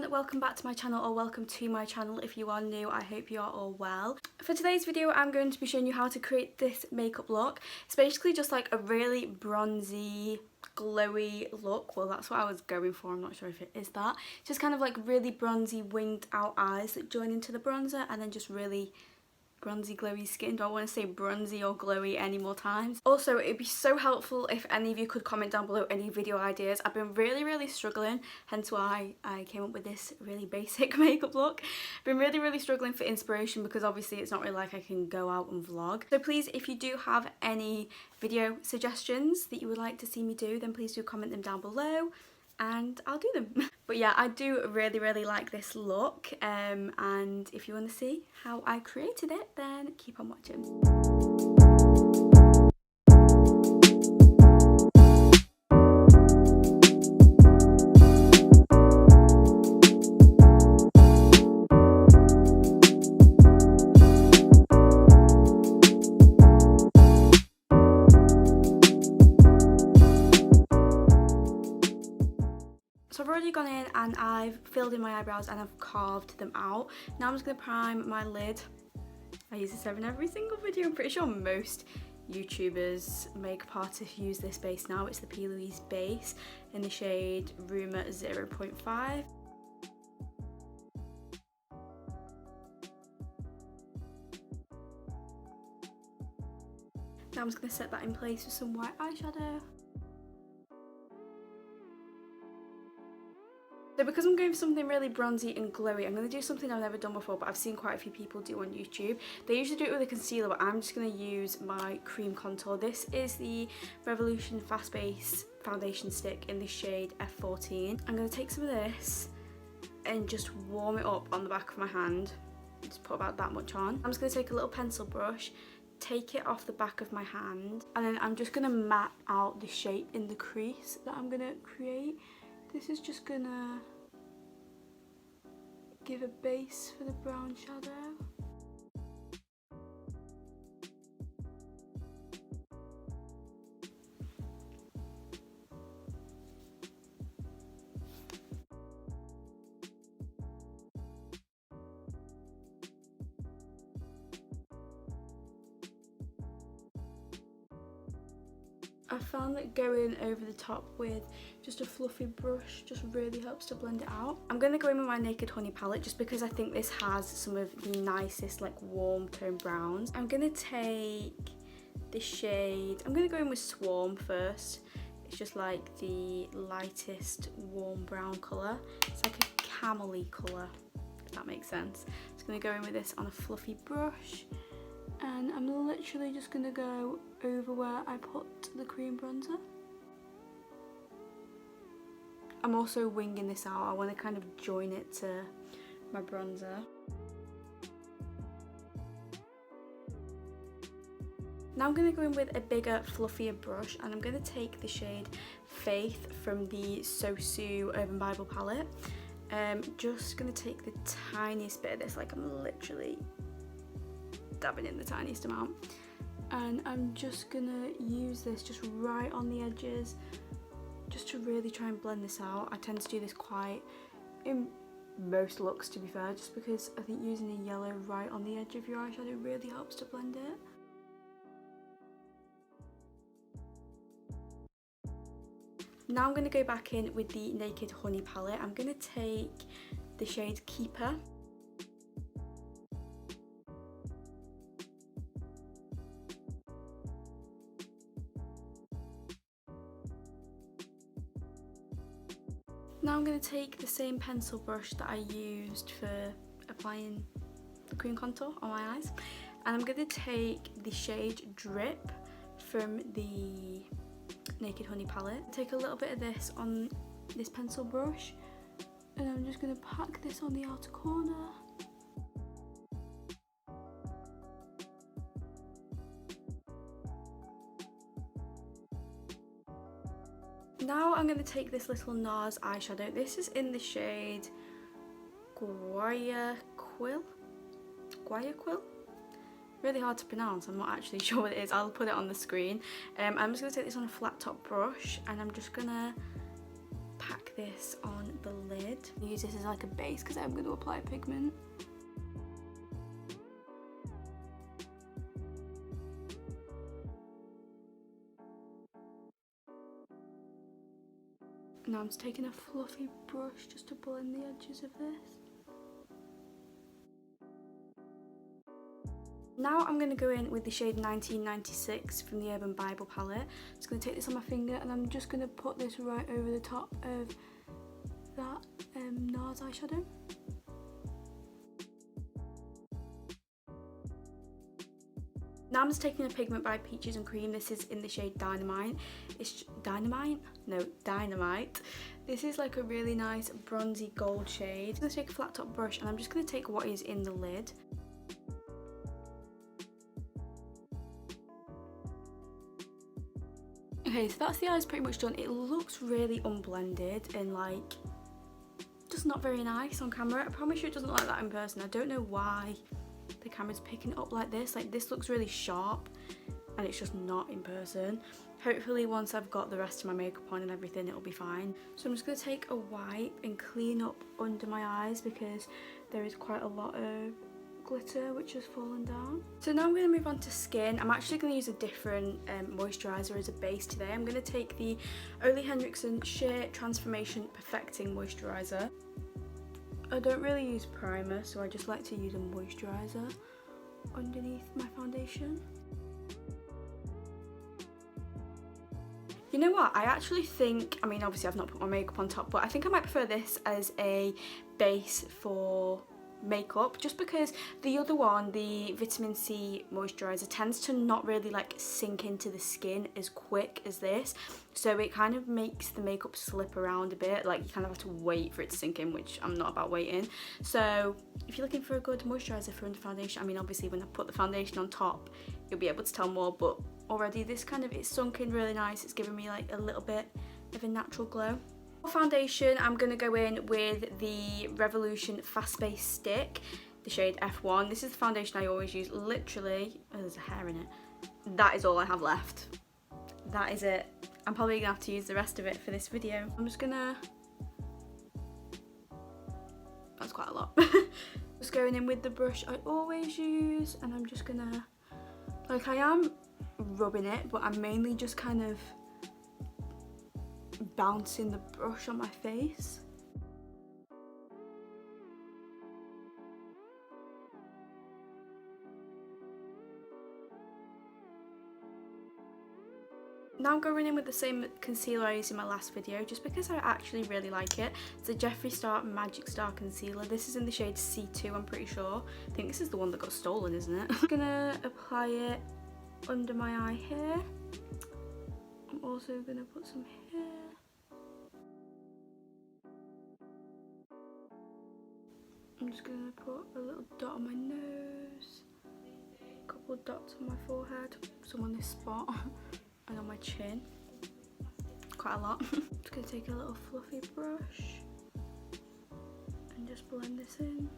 Welcome back to my channel, or welcome to my channel if you are new. I hope you are all well. For today's video I'm going to be showing you how to create this makeup look. It's basically just like a really bronzy, glowy look. Well, that's what I was going for. I'm not sure if it is that. Just kind of like really bronzy winged out eyes that join into the bronzer, and then just really bronzy glowy skin. Don't want to say bronzy or glowy any more times. Also, it'd be so helpful if any of you could comment down below any video ideas. I've been really struggling, hence why I came up with this really basic makeup look. I've been really struggling for inspiration because obviously it's not really like I can go out and vlog. So please, if you do have any video suggestions that you would like to see me do, then please do comment them down below and I'll do them. But yeah, I do really like this look, and if you want to see how I created it, then keep on watching. So I've already gone in and I've filled in my eyebrows and I've carved them out. Now I'm just going to prime my lid. I use this in every single video. I'm pretty sure most YouTubers, makeup artists use this base now. It's the P. Louise base in the shade Rumour 0.5. Now I'm just going to set that in place with some white eyeshadow. So because I'm going for something really bronzy and glowy, I'm going to do something I've never done before, but I've seen quite a few people do on YouTube. They usually do it with a concealer, but I'm just going to use my cream contour. This is the Revolution Fast Base foundation stick in the shade F14. I'm going to take some of this and just warm it up on the back of my hand. Just put about that much on. I'm just going to take a little pencil brush, take it off the back of my hand, and then I'm just going to map out the shape in the crease that I'm going to create. This is just gonna give a base for the brown shadow. I found that going over the top with just a fluffy brush just really helps to blend it out. I'm going to go in with my Naked Honey palette just because I think this has some of the nicest like warm tone browns. I'm going to take the shade, I'm going to go in with Swarm first. It's just like the lightest warm brown colour. It's like a camel-y colour, if that makes sense. Just going to go in with this on a fluffy brush. And I'm literally just going to go over where I put the cream bronzer. I'm also winging this out. I want to kind of join it to my bronzer. Now I'm going to go in with a bigger, fluffier brush, and I'm going to take the shade Faith from the Sosu Urban Bible palette. Just going to take the tiniest bit of this, like I'm literally dabbing in the tiniest amount, and I'm just gonna use this just right on the edges just to really try and blend this out. I tend to do this quite in most looks, to be fair, just because I think using a yellow right on the edge of your eyeshadow really helps to blend it. Now I'm going to go back in with the Naked Honey palette. I'm going to take the shade Keeper. Now I'm going to take the same pencil brush that I used for applying the cream contour on my eyes, and I'm going to take the shade Drip from the Naked Honey palette. Take a little bit of this on this pencil brush, and I'm just going to pack this on the outer corner. Now I'm going to take this little NARS eyeshadow. This is in the shade Guayaquil. Really hard to pronounce, I'm not actually sure what it is. I'll put it on the screen. I'm just going to take this on a flat top brush and I'm just going to pack this on the lid. Use this as like a base because I'm going to apply pigment. Now I'm just taking a fluffy brush just to blend the edges of this. Now I'm going to go in with the shade 1996 from the Urban Bible palette. I'm just going to take this on my finger and I'm just going to put this right over the top of that NARS eyeshadow. Now I'm just taking a pigment by Peaches and Cream. This is in the shade Dynamite. It's Dynamite? No, Dynamite. This is like a really nice bronzy gold shade. I'm going to take a flat top brush and I'm just going to take what is in the lid. Okay, so that's the eyes pretty much done. It looks really unblended and like just not very nice on camera. I promise you it doesn't look like that in person. I don't know why the camera's picking it up like this. Like this looks really sharp and it's just not in person. Hopefully once I've got the rest of my makeup on and everything it'll be fine. So I'm just going to take a wipe and clean up under my eyes because there is quite a lot of glitter which has fallen down. So now I'm going to move on to skin. I'm actually going to use a different moisturiser as a base today. I'm going to take the Ole Henriksen Sheer Transformation Perfecting Moisturiser. I don't really use primer, so I just like to use a moisturiser underneath my foundation. You know what, I actually think, I mean obviously I've not put my makeup on top, but I think I might prefer this as a base for makeup just because the other one, the vitamin C moisturiser, tends to not really like sink into the skin as quick as this, so it kind of makes the makeup slip around a bit. Like you kind of have to wait for it to sink in, which I'm not about waiting. So if you're looking for a good moisturiser for under foundation, I mean obviously when I put the foundation on top you'll be able to tell more, but already this kind of, it's sunk in really nice. It's giving me like a little bit of a natural glow. For foundation, I'm going to go in with the Revolution Fast Base Stick, the shade F1. This is the foundation I always use. Literally, oh, there's a hair in it. That is all I have left. That is it. I'm probably going to have to use the rest of it for this video. I'm just going to... That's quite a lot. Just going in with the brush I always use, and I'm just going to... Like, I am rubbing it, but I'm mainly just kind of bouncing the brush on my face. Now I'm going in with the same concealer I used in my last video just because I actually really like it. It's a Jeffree Star Magic Star Concealer. This is in the shade C2, I'm pretty sure. I think this is the one that got stolen, isn't it? I'm gonna apply it under my eye here. I'm also gonna put some here. I'm just going to put a little dot on my nose, a couple of dots on my forehead, some on this spot, and on my chin. Quite a lot. Just going to take a little fluffy brush and just blend this in.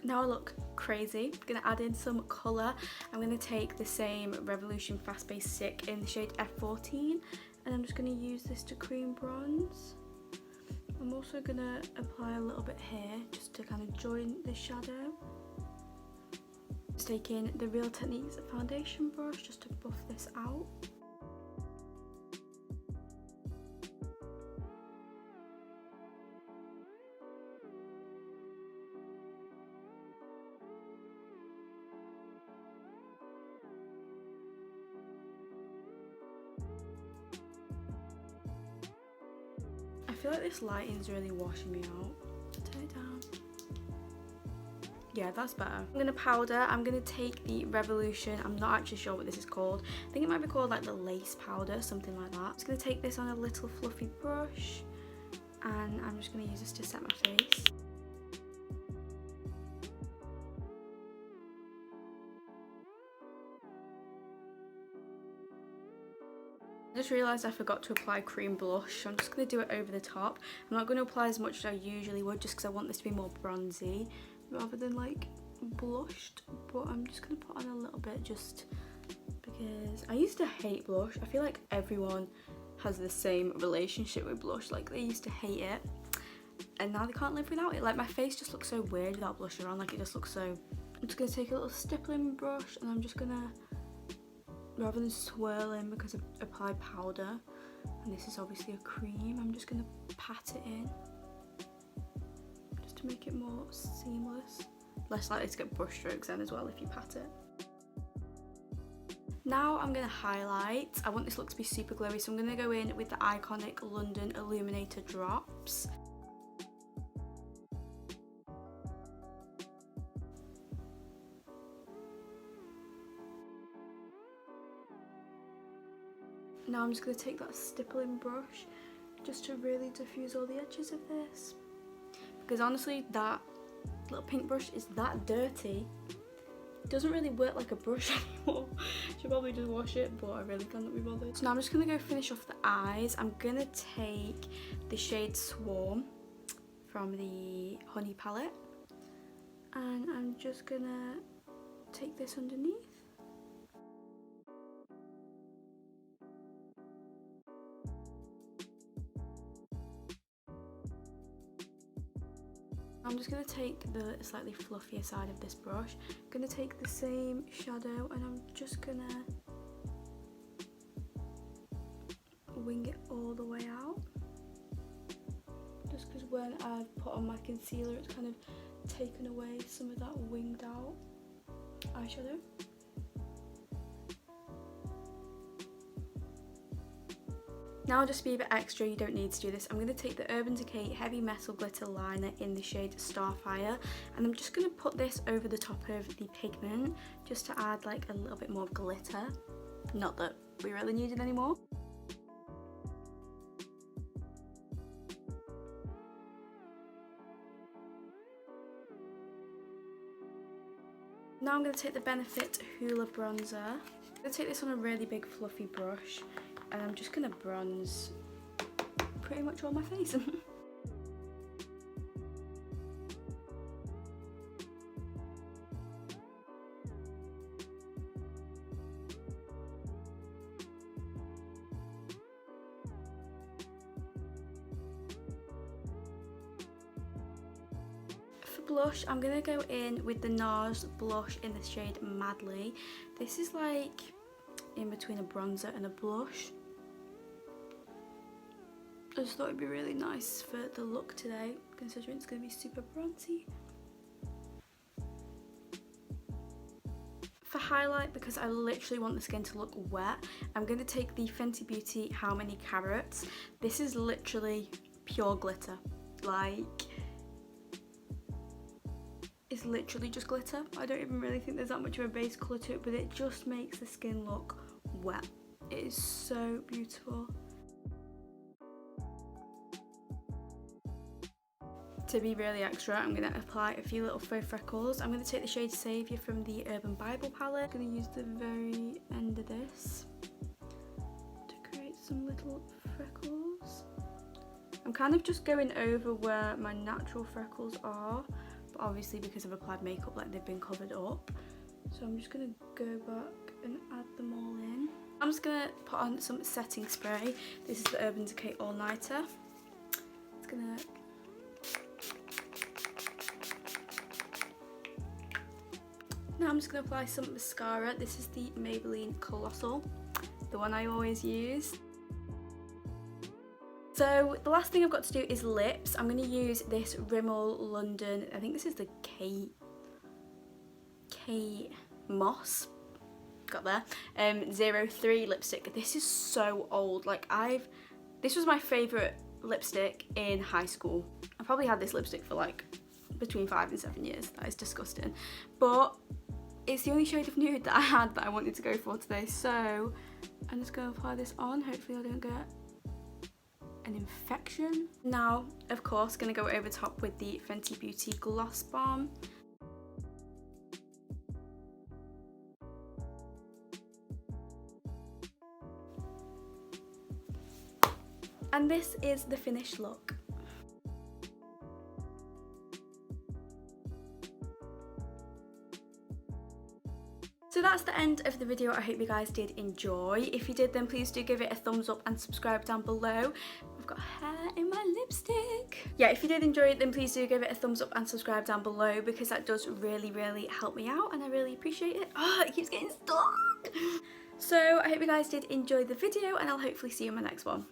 Now I look crazy. I'm going to add in some colour. I'm going to take the same Revolution Fast Base Stick in the shade F14 and I'm just going to use this to cream bronze. I'm also going to apply a little bit here just to kind of join the shadow. Just taking the Real Techniques foundation brush just to buff this out. I feel like this lighting's really washing me out. Turn it down. Yeah, that's better. I'm going to powder. I'm going to take the Revolution. I'm not actually sure what this is called. I think it might be called like the lace powder, something like that. I'm just going to take this on a little fluffy brush and I'm just going to use this to set my face. I just realised I forgot to apply cream blush, so I'm just going to do it over the top. I'm not going to apply as much as I usually would just because I want this to be more bronzy rather than like blushed, but I'm just going to put on a little bit just because I used to hate blush. I feel like everyone has the same relationship with blush, like they used to hate it and now they can't live without it. Like my face just looks so weird without blush around, like it just looks so... I'm just going to take a little stippling brush and I'm just going to, rather than swirling because I've applied powder, and this is obviously a cream, I'm just going to pat it in just to make it more seamless. Less likely to get brush strokes then as well if you pat it. Now I'm going to highlight. I want this look to be super glowy, so I'm going to go in with the iconic London Illuminator drops. Now I'm just going to take that stippling brush just to really diffuse all the edges of this, because honestly that little pink brush is that dirty. It doesn't really work like a brush anymore. Should probably just wash it, but I really cannot be bothered. So now I'm just going to go finish off the eyes. I'm going to take the shade Swarm from the Honey palette, and I'm just going to take this underneath. I'm just going to take the slightly fluffier side of this brush. I'm going to take the same shadow and I'm just going to wing it all the way out. Just because when I've put on my concealer it's kind of taken away some of that winged out eyeshadow. Now just to be a bit extra, you don't need to do this, I'm going to take the Urban Decay Heavy Metal Glitter Liner in the shade Starfire, and I'm just going to put this over the top of the pigment just to add like a little bit more glitter. Not that we really need it anymore. Now I'm going to take the Benefit Hoola Bronzer. I'm going to take this on a really big fluffy brush and I'm just going to bronze pretty much all my face. For blush, I'm going to go in with the NARS blush in the shade Madly. This is like in between a bronzer and a blush. I just thought it'd be really nice for the look today, considering it's going to be super bronzy. For highlight, because I literally want the skin to look wet, I'm going to take the Fenty Beauty How Many Carrots. This is literally pure glitter. Like, it's literally just glitter. I don't even really think there's that much of a base colour to it, but it just makes the skin look wet. It is so beautiful. To be really extra, I'm going to apply a few little faux freckles. I'm going to take the shade Saviour from the Urban Bible palette. I'm going to use the very end of this to create some little freckles. I'm kind of just going over where my natural freckles are, but obviously because I've applied makeup, like they've been covered up. So I'm just going to go back and add them all in. I'm just going to put on some setting spray. This is the Urban Decay All Nighter. It's going to... Now I'm just going to apply some mascara. This is the Maybelline Colossal, the one I always use. So the last thing I've got to do is lips. I'm going to use this Rimmel London, I think this is the K Moss, got there, 03 lipstick. This is so old. Like this was my favourite lipstick in high school. I probably had this lipstick for like between 5 and 7 years. That is disgusting. But it's the only shade of nude that I had that I wanted to go for today. So I'm just going to apply this on. Hopefully I don't get an infection. Now, of course, gonna go over top with the Fenty Beauty Gloss Balm. And this is the finished look. So that's the end of the video. I hope you guys did enjoy. If you did, then please do give it a thumbs up and subscribe down below. I've got hair in my lipstick. Yeah, if you did enjoy it, then please do give it a thumbs up and subscribe down below, because that does really, really help me out and I really appreciate it. Oh, it keeps getting stuck. So I hope you guys did enjoy the video, and I'll hopefully see you in my next one.